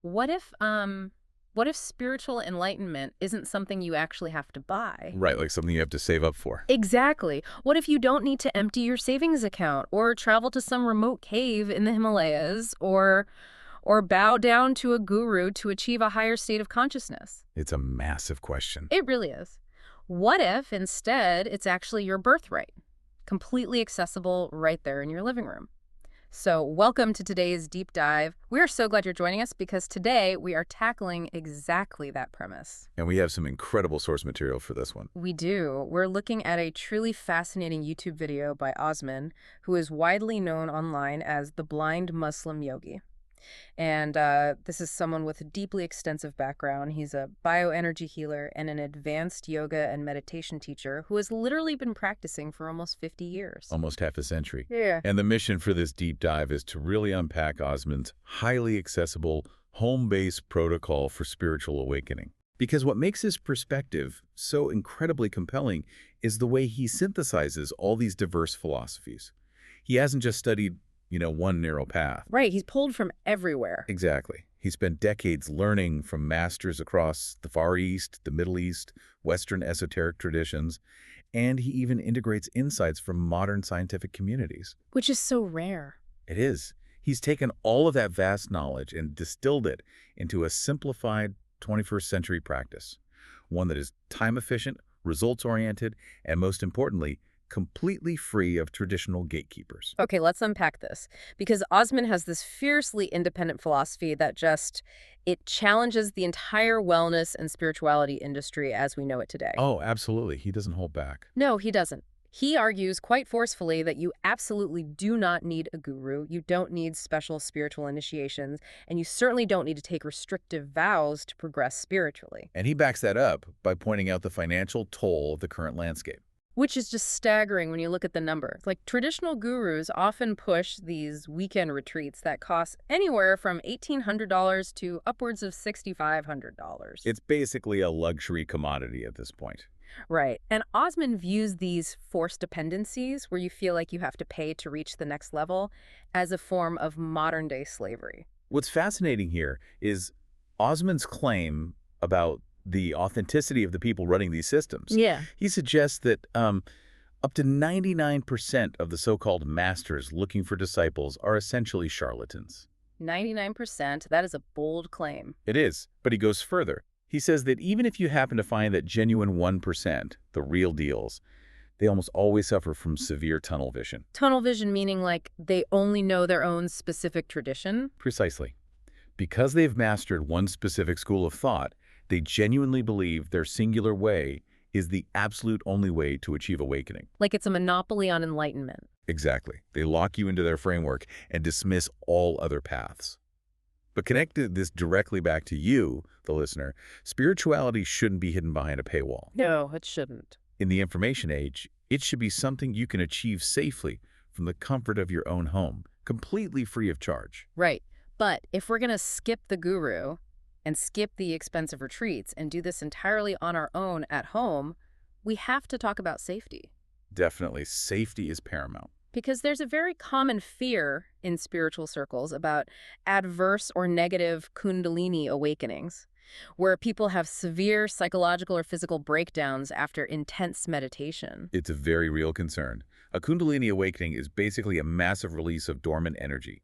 What if what if spiritual enlightenment isn't something you actually have to buy? Right, like something you have to save up for. Exactly. What if you don't need to empty your savings account or travel to some remote cave in the Himalayas or bow down to a guru to achieve a higher state of consciousness? It's a massive question. It really is. What if instead it's actually your birthright, completely accessible right there in your living room? So, welcome to today's deep dive. We're so glad you're joining us because today we are tackling exactly that premise. And we have some incredible source material for this one. We do. We're looking at a truly fascinating YouTube video by Osman, who is widely known online as the Blind Muslim Yogi. And this is someone with a deeply extensive background. He's a bioenergy healer and an advanced yoga and meditation teacher who has literally been practicing for almost 50 years. Almost half a century. Yeah. And the mission for this deep dive is to really unpack Osman's highly accessible, home-based protocol for spiritual awakening. Because what makes his perspective so incredibly compelling is the way he synthesizes all these diverse philosophies. He hasn't just studied one narrow path. Right, he's pulled from everywhere. Exactly. He spent decades learning from masters across the Far East, the Middle East, Western esoteric traditions, and he even integrates insights from modern scientific communities. Which is so rare. It is. He's taken all of that vast knowledge and distilled it into a simplified 21st century practice, one that is time-efficient, results-oriented, and most importantly, completely free of traditional gatekeepers. Okay, let's unpack this. Because Osman has this fiercely independent philosophy that it challenges the entire wellness and spirituality industry as we know it today. Oh, absolutely. He doesn't hold back. No, he doesn't. He argues quite forcefully that you absolutely do not need a guru, you don't need special spiritual initiations, and you certainly don't need to take restrictive vows to progress spiritually. And he backs that up by pointing out the financial toll of the current landscape. Which is just staggering when you look at the numbers. Like, traditional gurus often push these weekend retreats that cost anywhere from $1,800 to upwards of $6,500. It's basically a luxury commodity at this point. Right. And Osman views these forced dependencies, where you feel like you have to pay to reach the next level, as a form of modern-day slavery. What's fascinating here is Osman's claim about the authenticity of the people running these systems. Yeah. He suggests that up to 99% of the so-called masters looking for disciples are essentially charlatans. 99%, that is a bold claim. It is, but he goes further. He says that even if you happen to find that genuine 1%, the real deals, they almost always suffer from severe tunnel vision. Tunnel vision meaning like they only know their own specific tradition? Precisely. Because they've mastered one specific school of thought, they genuinely believe their singular way is the absolute only way to achieve awakening. Like it's a monopoly on enlightenment. Exactly. They lock you into their framework and dismiss all other paths. But connected this directly back to you, the listener, spirituality shouldn't be hidden behind a paywall. No, it shouldn't. In the information age, it should be something you can achieve safely from the comfort of your own home, completely free of charge. Right. But if we're going to skip the guru and skip the expensive retreats and do this entirely on our own at home, we have to talk about safety. Definitely, safety is paramount. Because there's a very common fear in spiritual circles about adverse or negative kundalini awakenings, where people have severe psychological or physical breakdowns after intense meditation. It's a very real concern. A kundalini awakening is basically a massive release of dormant energy.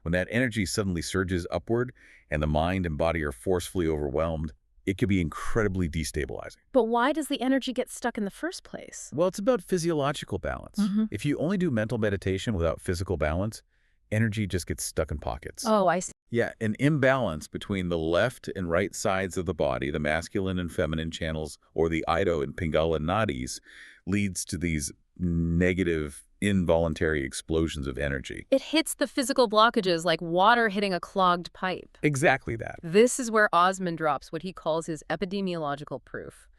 When that energy suddenly surges upward and the mind and body are forcefully overwhelmed, it can be incredibly destabilizing. But why does the energy get stuck in the first place? Well, it's about physiological balance. If you only do mental meditation without physical balance, energy just gets stuck in pockets. Oh, I see. Yeah, an imbalance between the left and right sides of the body, the masculine and feminine channels, or the Ida and Pingala nadis, leads to these negative, involuntary explosions of energy. It hits the physical blockages like water hitting a clogged pipe. Exactly that. This is where Osman drops what he calls his epidemiological proof.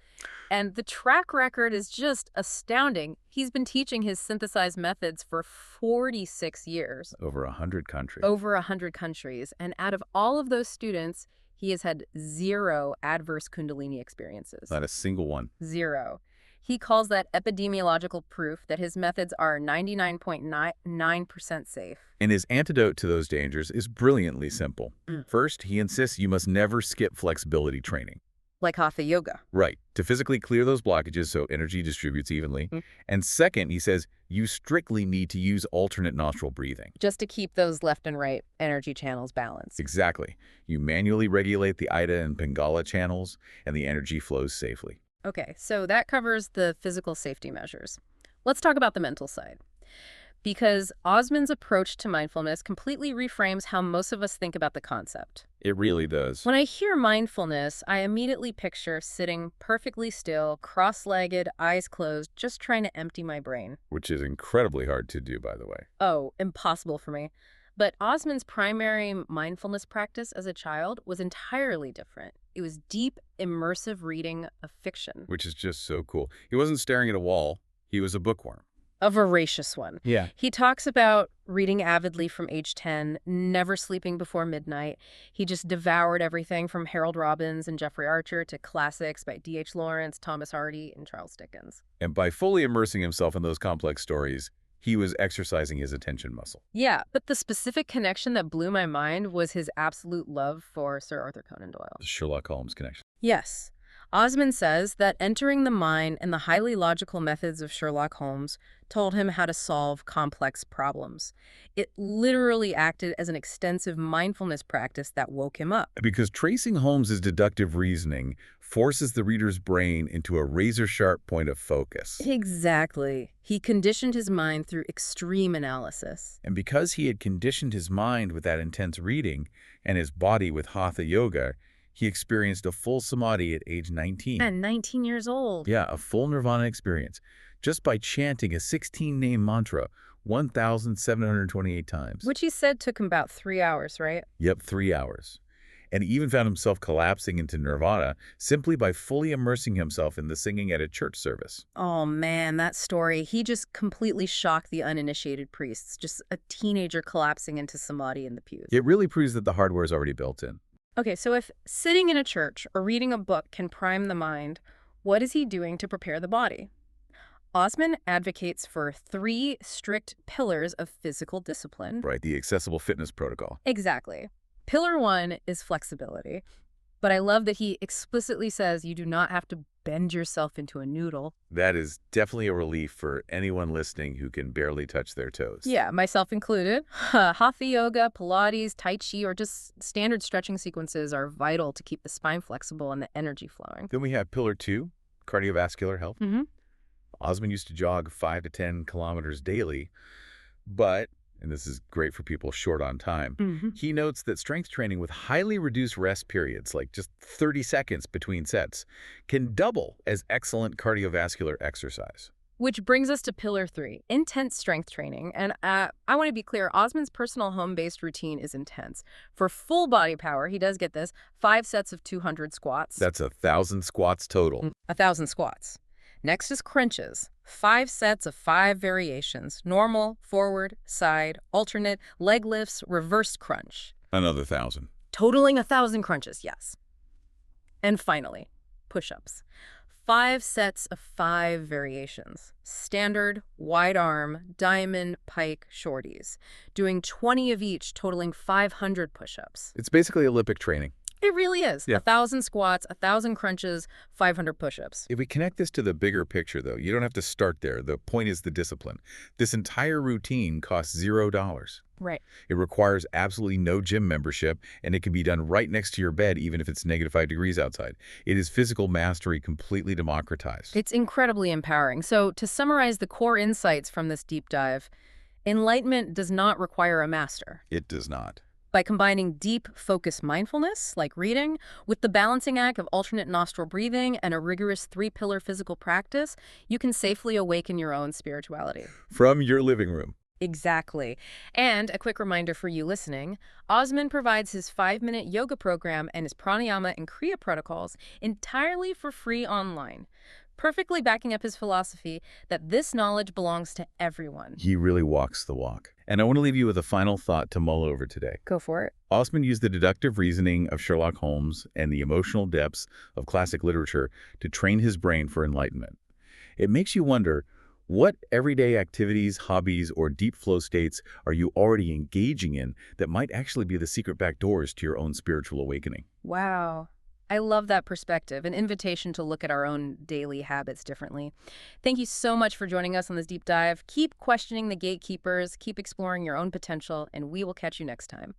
And the track record is just astounding. He's been teaching his synthesized methods for 46 years. Over 100 countries. Over 100 countries. And out of all of those students, he has had 0 adverse kundalini experiences. Not a single one. 0. He calls that epidemiological proof that his methods are 99.99% safe. And his antidote to those dangers is brilliantly simple. First, he insists you must never skip flexibility training. Like hatha yoga. Right, to physically clear those blockages so energy distributes evenly. Mm. And second, he says you strictly need to use alternate nostril breathing. Just to keep those left and right energy channels balanced. Exactly. You manually regulate the Ida and Pingala channels, and the energy flows safely. Okay, so that covers the physical safety measures. Let's talk about the mental side. Because Osman's approach to mindfulness completely reframes how most of us think about the concept. It really does. When I hear mindfulness, I immediately picture sitting perfectly still, cross-legged, eyes closed, just trying to empty my brain. Which is incredibly hard to do, by the way. Oh, impossible for me. But Osman's primary mindfulness practice as a child was entirely different. It was deep, immersive reading of fiction. Which is just so cool. He wasn't staring at a wall. He was a bookworm. A voracious one. Yeah. He talks about reading avidly from age 10, never sleeping before midnight. He just devoured everything from Harold Robbins and Jeffrey Archer to classics by D.H. Lawrence, Thomas Hardy, and Charles Dickens. And by fully immersing himself in those complex stories, he was exercising his attention muscle. Yeah, but the specific connection that blew my mind was his absolute love for Sir Arthur Conan Doyle. The Sherlock Holmes connection. Yes. Osman says that entering the mind and the highly logical methods of Sherlock Holmes told him how to solve complex problems. It literally acted as an extensive mindfulness practice that woke him up. Because tracing Holmes's deductive reasoning forces the reader's brain into a razor-sharp point of focus. Exactly. He conditioned his mind through extreme analysis. And because he had conditioned his mind with that intense reading and his body with hatha yoga, he experienced a full samadhi at age 19. And 19 years old. Yeah, a full nirvana experience, just by chanting a 16-name mantra 1,728 times. Which he said took him about 3 hours, right? Yep, 3 hours. And he even found himself collapsing into nirvana simply by fully immersing himself in the singing at a church service. Oh man, that story. He just completely shocked the uninitiated priests. Just a teenager collapsing into samadhi in the pews. It really proves that the hardware is already built in. Okay, so if sitting in a church or reading a book can prime the mind, what is he doing to prepare the body? Osman advocates for 3 strict pillars of physical discipline. Right, the accessible fitness protocol. Exactly. Pillar 1 is flexibility. But I love that he explicitly says you do not have to bend yourself into a noodle. That is definitely a relief for anyone listening who can barely touch their toes. Yeah, myself included. Hatha yoga, Pilates, Tai Chi, or just standard stretching sequences are vital to keep the spine flexible and the energy flowing. Then we have pillar 2, cardiovascular health. Mm-hmm. Osman used to jog 5 to 10 kilometers daily, but, and this is great for people short on time, he notes that strength training with highly reduced rest periods, like just 30 seconds between sets, can double as excellent cardiovascular exercise. Which brings us to pillar 3, intense strength training. And I want to be clear, Osman's personal home-based routine is intense. For full body power, he does get this, 5 sets of 200 squats. That's 1,000 squats total. 1,000 squats. Next is crunches. 5 sets of 5 variations. Normal, forward, side, alternate, leg lifts, reversed crunch. Another 1,000. Totaling 1,000 crunches, yes. And finally, push-ups. 5 sets of 5 variations. Standard, wide arm, diamond, pike, shorties. Doing 20 of each, totaling 500 push-ups. It's basically Olympic training. It really is. Yeah. 1,000 squats, 1,000 crunches, 500 push-ups. If we connect this to the bigger picture, though, you don't have to start there. The point is the discipline. This entire routine costs $0. Right. It requires absolutely no gym membership, and it can be done right next to your bed, even if it's -5 degrees outside. It is physical mastery completely democratized. It's incredibly empowering. So to summarize the core insights from this deep dive, enlightenment does not require a master. It does not. By combining deep, focused mindfulness, like reading, with the balancing act of alternate nostril breathing and a rigorous 3-pillar physical practice, you can safely awaken your own spirituality. From your living room. Exactly. And a quick reminder for you listening, Osman provides his 5-minute yoga program and his pranayama and kriya protocols entirely for free online, perfectly backing up his philosophy that this knowledge belongs to everyone. He really walks the walk. And I want to leave you with a final thought to mull over today. Go for it. Osman used the deductive reasoning of Sherlock Holmes and the emotional depths of classic literature to train his brain for enlightenment. It makes you wonder, what everyday activities, hobbies, or deep flow states are you already engaging in that might actually be the secret back doors to your own spiritual awakening? Wow. I love that perspective, an invitation to look at our own daily habits differently. Thank you so much for joining us on this deep dive. Keep questioning the gatekeepers, keep exploring your own potential, and we will catch you next time.